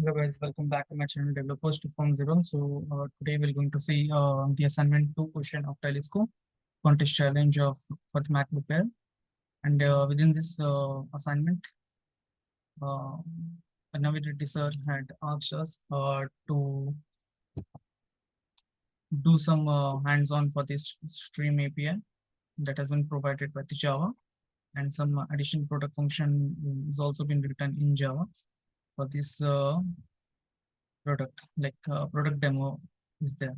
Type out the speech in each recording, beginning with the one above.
Hello guys, welcome back to my channel Developers 2.0. So today we're going to see the assignment 2 question of telescope contest challenge of for the MacBook Air. And within this assignment, uh, Navin Reddy sir had asked us to do some hands-on for this stream API that has been provided by the Java, and some additional product function is also been written in Java for this product, like product demo is there.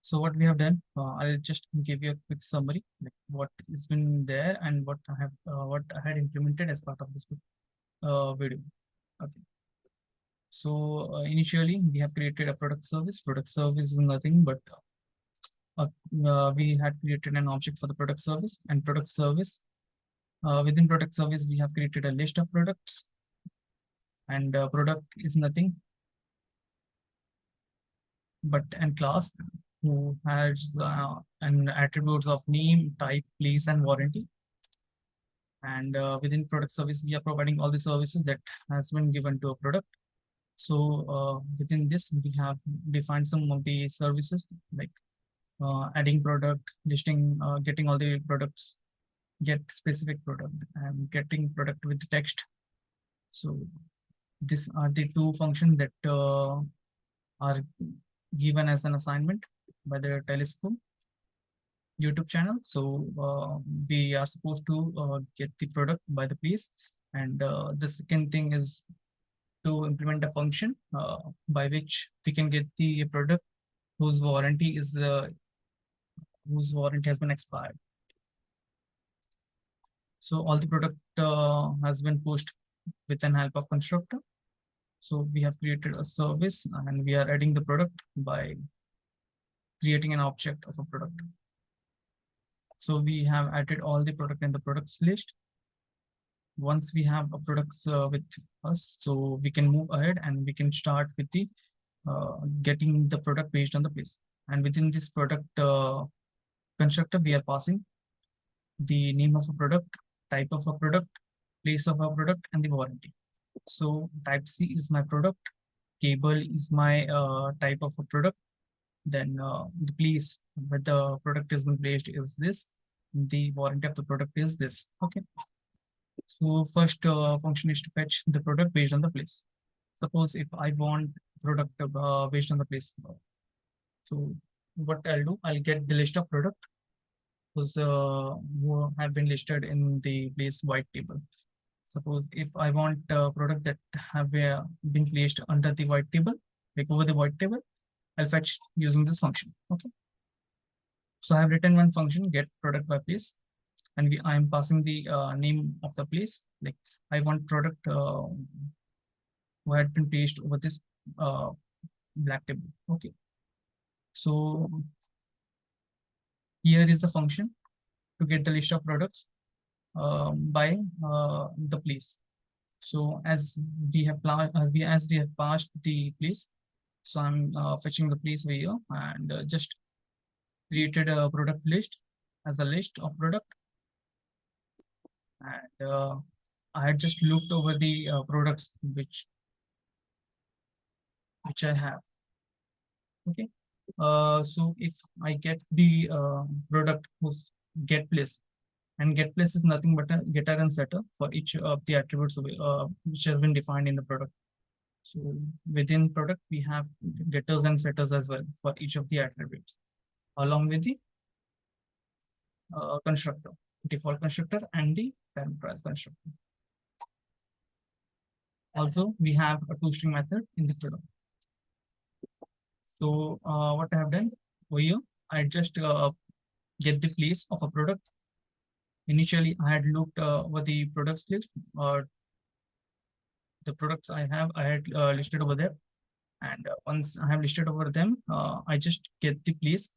So what we have done, I'll just give you a quick summary, like what has been there and what I had implemented as part of this video. Okay. So initially we have created a product service. Product service is nothing but we had created an object for the product service, and product service within product service we have created a list of products, and product is nothing but an class who has an attributes of name, type, place, and warranty. And within product service, we are providing all the services that has been given to a product. So within this, we have defined some of the services like adding product, listing, getting all the products, get specific product, and getting product with text. So these are the two functions that are given as an assignment by the Telescope YouTube channel. So we are supposed to get the product by the place, and the second thing is to implement a function by which we can get the product whose warranty has been expired. So all the product has been pushed with an help of constructor. So we have created a service and we are adding the product by creating an object of a product. So we have added all the product in the products list. Once we have a products with us, so we can move ahead and we can start with the getting the product based on the place. And within this product constructor, we are passing the name of a product, type of a product, place of a product, and the warranty. So type C is my product, cable is my type of a product, then the place where the product has been placed is this, the warranty of the product is this. Okay. So first function is to fetch the product based on the place. Suppose if I want product based on the place, so what I'll do, I'll get the list of product who have been listed in the place white table. Suppose if I want a product that have been placed under the white table, like over the white table, I'll fetch using this function. Okay. So I have written one function, get product by place, and I am passing the name of the place. Like I want product who had been placed over this black table. Okay. So here is the function to get the list of products by the place. So as we have passed the place, so I'm fetching the place over here and just created a product list as a list of product, and I had just looked over the products which I have. Okay. So if I get the product whose get place, and get place is nothing but a getter and setter for each of the attributes which has been defined in the product. So within product, we have getters and setters as well for each of the attributes, along with the constructor, default constructor, and the parameterized constructor. Also, we have a toString method in the product. So what I have done over here, I just get the place of a product. Initially, I had looked over the products list, or the products I had listed over there. And once I have listed over them, I just get the place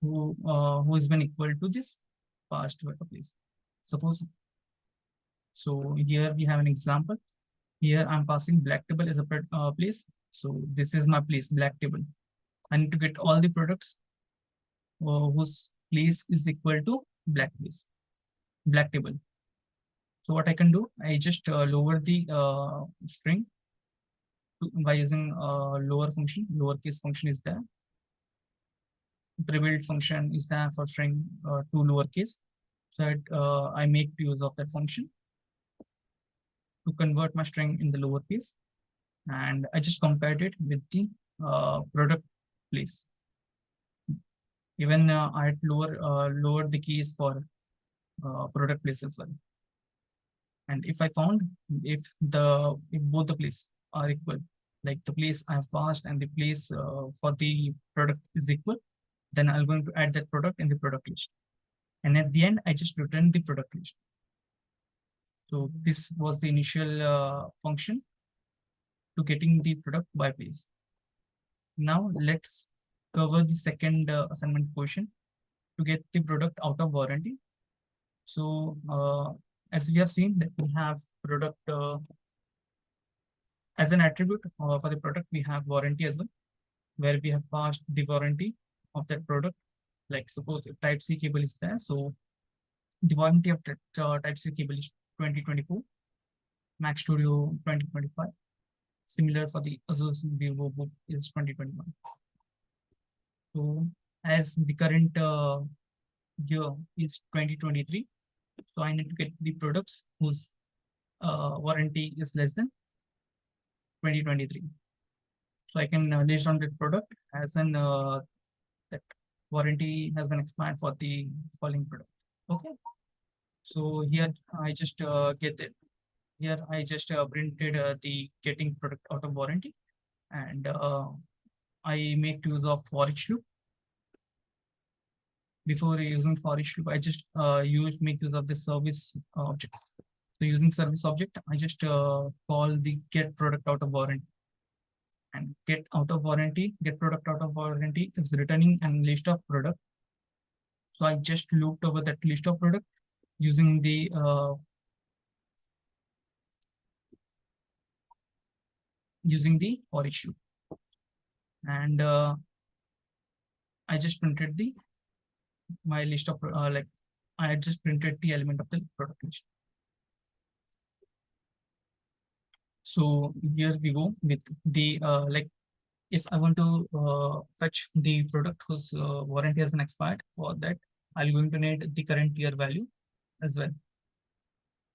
who has been equal to this past vector place. Suppose, so here we have an example. Here I'm passing black table as a place. So this is my place, black table. I need to get all the products whose place is equal to black place, black table. So what I can do, I just lower the string by using lower function, lowercase function is there. Prebuild function is there for string to lowercase. So I make use of that function to convert my string in the lowercase, and I just compared it with the product place. Even I had lowered the keys for product place as well. And if I found if both the place are equal, like the place I have passed and the place for the product is equal, then I'm going to add that product in the product list. And at the end, I just return the product list. So this was the initial function to getting the product by place. Now let's cover the second assignment question to get the product out of warranty. So as we have seen that we have product as an attribute for the product, we have warranty as well, where we have passed the warranty of that product. Like suppose type C cable is there. So the warranty of that type C cable is 2024, Mac Studio 2025. Similar for the Asus Vivo book is 2021. So as the current year is 2023, so I need to get the products whose warranty is less than 2023. So I can list on the product as an that warranty has been expired for the following product. Okay. So here I just get it. Here I just printed the getting product out of warranty, and I make use of forEach loop. Before using forEach loop, I just make use of the service object. So using service object, I just call the get product out of warranty. And get product out of warranty is returning a list of product. So I just looped over that list of product using the forEach loop. And I just printed my list of I just printed the element of the product list. So here we go with the if I want to fetch the product whose warranty has been expired, for that I'm going to need the current year value as well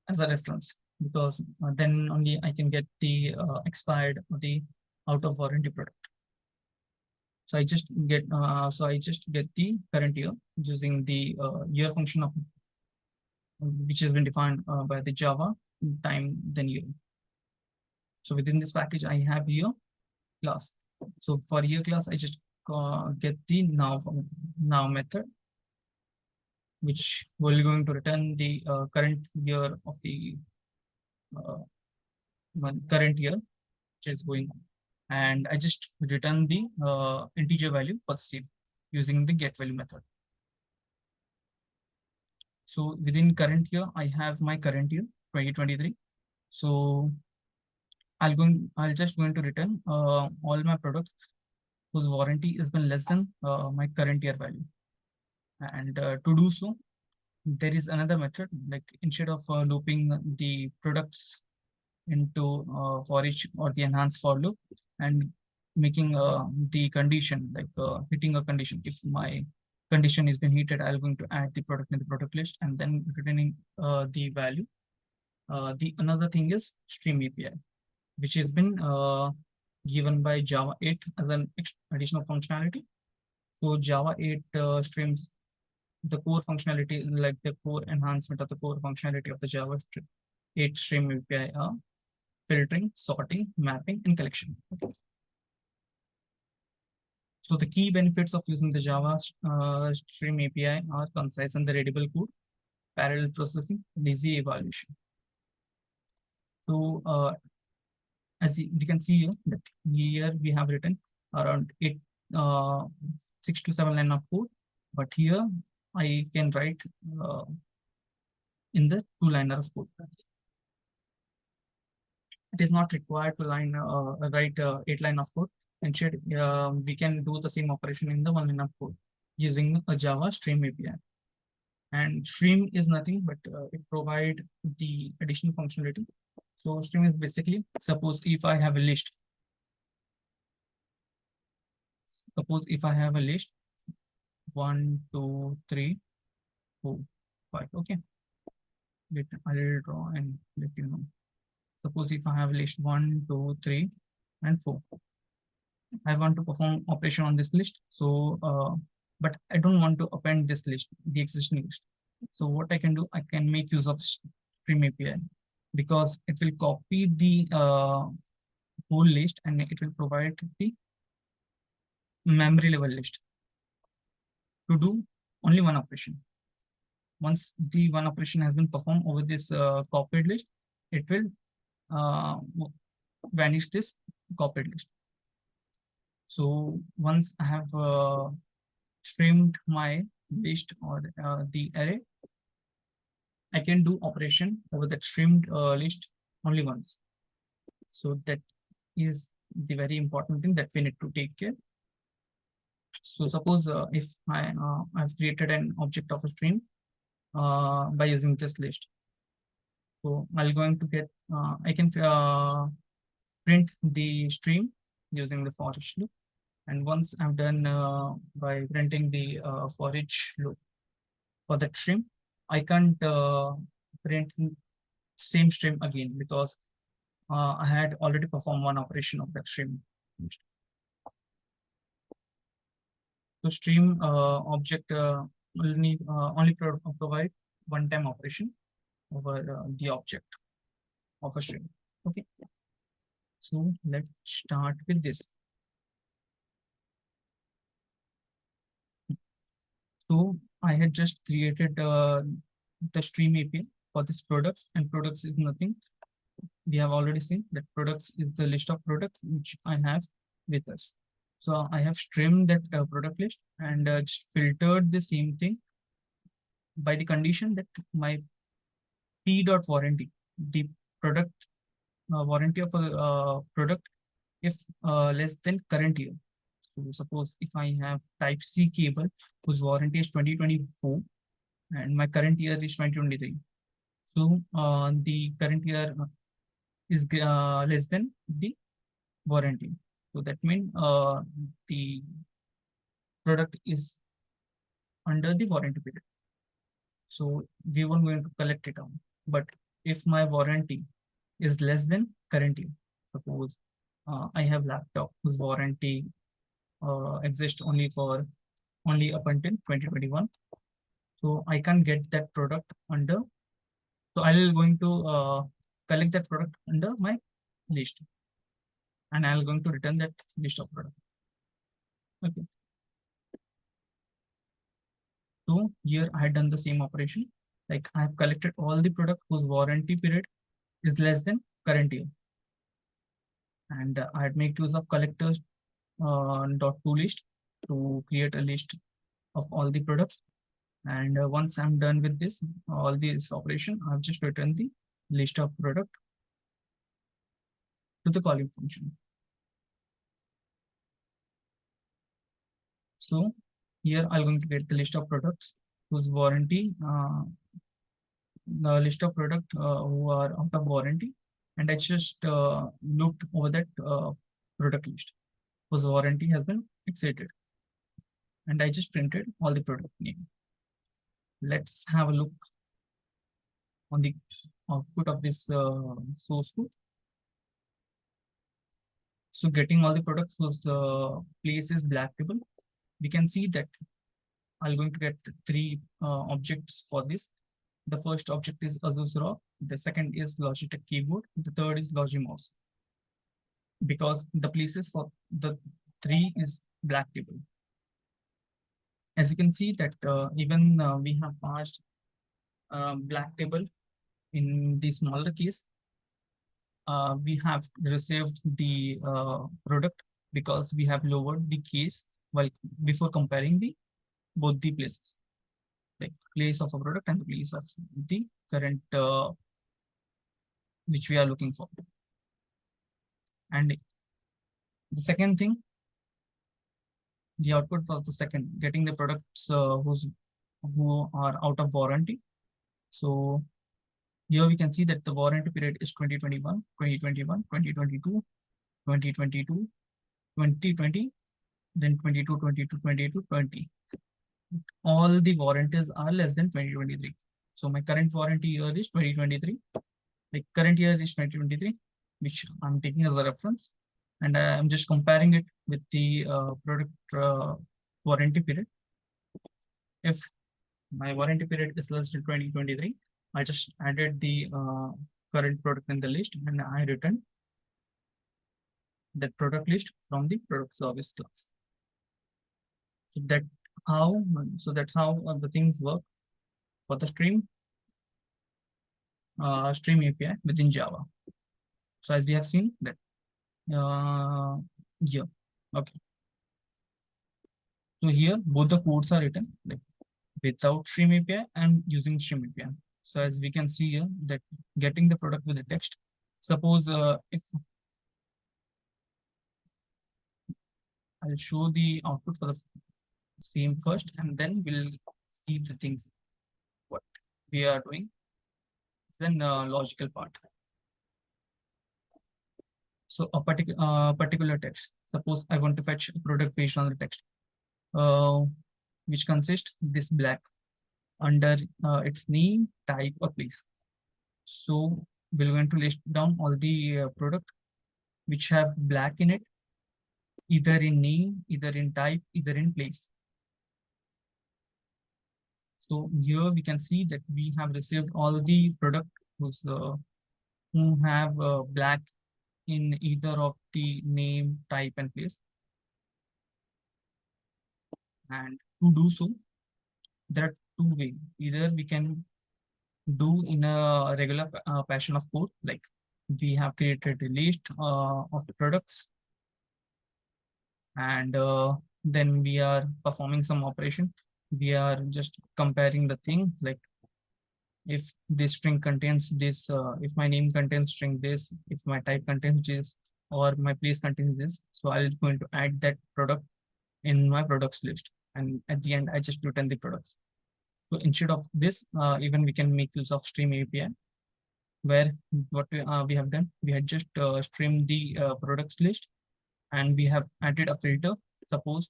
as a reference, because then only I can get the expired or the out of warranty product. So I just get the current year using the year function of which has been defined by the Java time then year. So within this package, I have year class. So for year class, I just get the now method, which will going to return the current year of the current year, which is going on. And I just return the integer value for the same using the get value method. So within current year, I have my current year 2023. So I'll just going to return all my products whose warranty has been less than my current year value. And to do so, there is another method, like instead of looping the products into forEach or the enhanced for loop and making the condition, like hitting a condition. If my condition has been heated, I'm going to add the product in the product list and then returning the value. The another thing is stream API, which has been given by Java 8 as an additional functionality. So Java 8 streams the core functionality, like the core enhancement of the core functionality of the Java 8 stream API are filtering, sorting, mapping, and collection. So the key benefits of using the Java stream API are concise and the readable code, parallel processing, lazy evaluation. So as we can see here, that here we have written around 6 to 7 line of code, but here I can write in the 2-liner of code. It is not required to write 8 line of code. Instead, we can do the same operation in the 1 line of code using a Java stream API. And stream is nothing but it provides the additional functionality. So stream is basically, suppose if I have a list Suppose if I have a list 1, 2, 3, 4, 5. Okay, I'll draw and let you know. Suppose if I have a list 1, 2, 3, and 4. I want to perform operation on this list. So, but I don't want to append this list, the existing list. So what I can do, I can make use of stream API because it will copy the whole list and it will provide the memory level list to do only one operation. Once the one operation has been performed over this copied list, it will uh, vanish this copied list. So once I have streamed my list or the array, I can do operation over that streamed list only once. So that is the very important thing that we need to take care. So suppose if I've created an object of a stream by using this list. So I'm going to get, I can print the stream using the forEach loop. And once I'm done by printing the forEach loop for that stream, I can't print same stream again because I had already performed one operation of that stream. So stream object only provide one-time operation over the object of a stream. Okay. So let's start with this. So I had just created the stream API for this products, and products is nothing. We have already seen that products is the list of products which I have with us. So I have streamed that product list and just filtered the same thing by the condition that my P dot warranty, the product warranty of a product, if less than current year. So suppose if I have type C cable whose warranty is 2024 and my current year is 2023. So the current year is less than the warranty. So that means the product is under the warranty period. So we won't going to collect it on. But if my warranty is less than current year, suppose I have laptop whose warranty exists only up until 2021. So I can get that product under. So I'll going to collect that product under my list, and I'll going to return that list of product. Okay. So here I had done the same operation. Like I have collected all the product whose warranty period is less than current year. And I had made use of collectors dot to list to create a list of all the products. And once I'm done with this, all this operation, I've just returned the list of product to the calling function. So here I'm going to get the list of products whose warranty, the list of product who are out of warranty, and I just looked over that product list whose warranty has been exceeded, and I just printed all the product name. Let's have a look on the output of this source code. So getting all the products whose place is black table, we can see that I'm going to get three objects for this. The first object is Asus ROG, the second is Logitech keyboard, the third is Logimouse. Because the places for the three is black table. As you can see that even we have passed black table in the smaller case, we have received the product because we have lowered the case while before comparing the both the places, like place of a product and the place of the current which we are looking for. And the second thing, the output for the second, getting the products who are out of warranty. So here we can see that the warranty period is 2021, 2021, 2022, 2022, 2020, then 22, 22, 22, 20. All the warranties are less than 2023. So my current warranty year is 2023. Like current year is 2023, which I'm taking as a reference. And I'm just comparing it with the product warranty period. If my warranty period is less than 2023, I just added the current product in the list and I returned that product list from the product service class. So that's how the things work for the stream API within Java. So as we have seen that, yeah, okay. So here both the codes are written like without stream API and using stream API. So as we can see here that getting the product with the text. Suppose if I'll show the output for the same first, and then we'll see the things what we are doing. Then logical part. So a particular text. Suppose I want to fetch a product based on the text, which consists this black under its name, type, or place. So we're going to list down all the product which have black in it, either in name, either in type, either in place. So here we can see that we have received all the product who have black in either of the name, type, and place. And to do so, there are two ways. Either we can do in a regular fashion of code, like we have created a list of the products, and then we are performing some operation. We are just comparing the thing, like if this string contains this, if my name contains string this, if my type contains this, or my place contains this, so I'm going to add that product in my products list, and at the end I just return the products. So instead of this, even we can make use of stream API, where what we have done, we had just streamed the products list, and we have added a filter. Suppose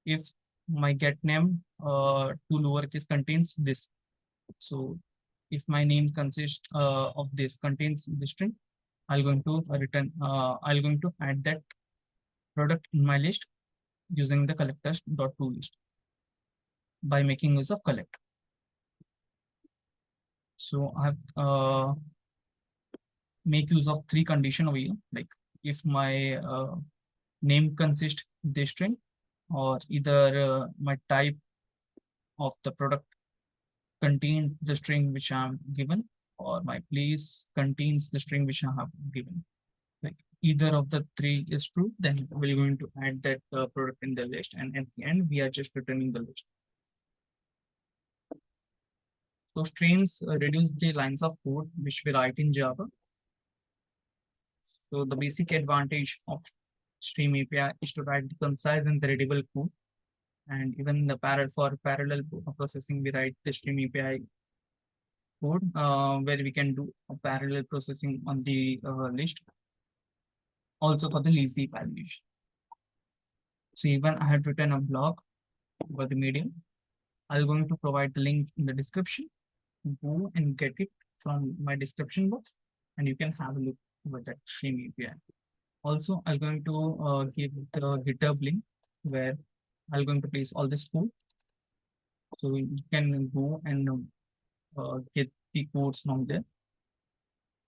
if my get name to lowercase contains this, so if my name consists of this, contains this string, I'm going to I'm going to add that product in my list using the collectors.toList by making use of collect. So I have make use of three condition over here, like if my name consists this string, or either my type of the product contains the string which I'm given, or my place contains the string which I have given. Like either of the three is true, then we're going to add that product in the list, and at the end we are just returning the list. So strings reduce the lines of code which we write in Java. So the basic advantage of stream API is to write the concise and the readable code. And even the parallel processing, we write the stream API code where we can do a parallel processing on the list. Also for the lazy validation. So even I had written a blog over the Medium. I'm going to provide the link in the description. Go and get it from my description box, and you can have a look over that stream API. Also, I'm going to give the GitHub link where I'm going to place all this code. So you can go and get the codes from there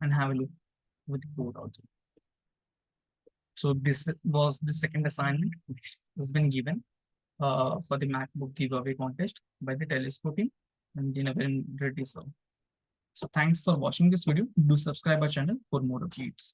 and have a look with the code also. So this was the second assignment which has been given for the MacBook giveaway contest by the Telescope team and the Navin Reddy sir. So thanks for watching this video. Do subscribe our channel for more updates.